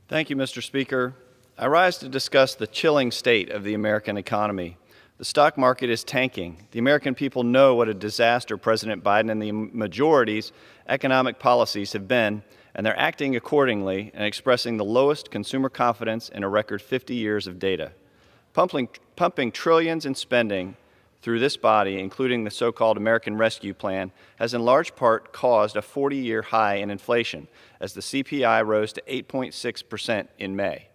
Thank you, Mr. Speaker. I rise to discuss the chilling state of the American economy. The stock market is tanking. The American people know what a disaster President Biden and the majority's economic policies have been, and they're acting accordingly and expressing the lowest consumer confidence in a record 50 years of data. Pumping trillions in spending through this body, including the so-called American Rescue Plan, has in large part caused a 40-year high in inflation, as the CPI rose to 8.6% in May.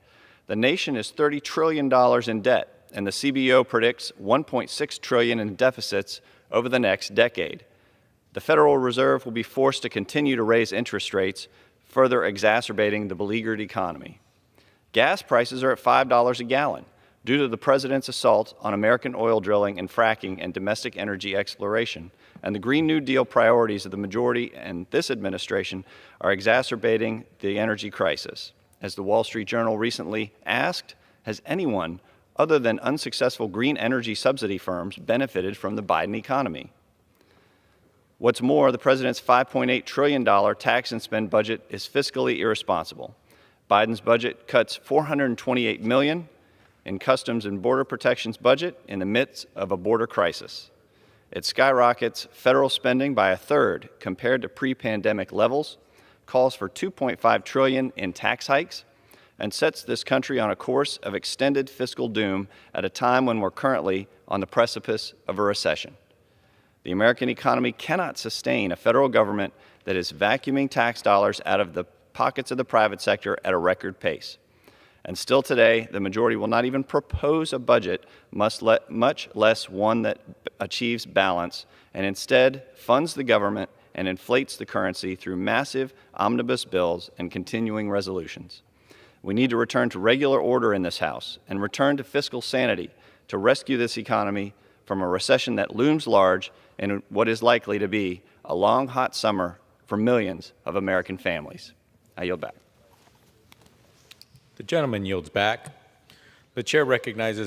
The nation is $30 trillion in debt, and the CBO predicts $1.6 trillion in deficits over the next decade. The Federal Reserve will be forced to continue to raise interest rates, further exacerbating the beleaguered economy. Gas prices are at $5 a gallon due to the President's assault on American oil drilling and fracking and domestic energy exploration, and the Green New Deal priorities of the majority and this administration are exacerbating the energy crisis. As the Wall Street Journal recently asked, has anyone other than unsuccessful green energy subsidy firms benefited from the Biden economy? What's more, the President's $5.8 trillion tax and spend budget is fiscally irresponsible. Biden's budget cuts $428 million in Customs and Border Protection's budget in the midst of a border crisis. It skyrockets federal spending by a third compared to pre-pandemic levels, calls for $2.5 trillion in tax hikes, and sets this country on a course of extended fiscal doom at a time when we're currently on the precipice of a recession. The American economy cannot sustain a federal government that is vacuuming tax dollars out of the pockets of the private sector at a record pace. And still today, the majority will not even propose a budget, much less one that achieves balance, and instead funds the government and inflates the currency through massive omnibus bills and continuing resolutions. We need to return to regular order in this House and return to fiscal sanity to rescue this economy from a recession that looms large in what is likely to be a long, hot summer for millions of American families. I yield back. The gentleman yields back. The chair recognizes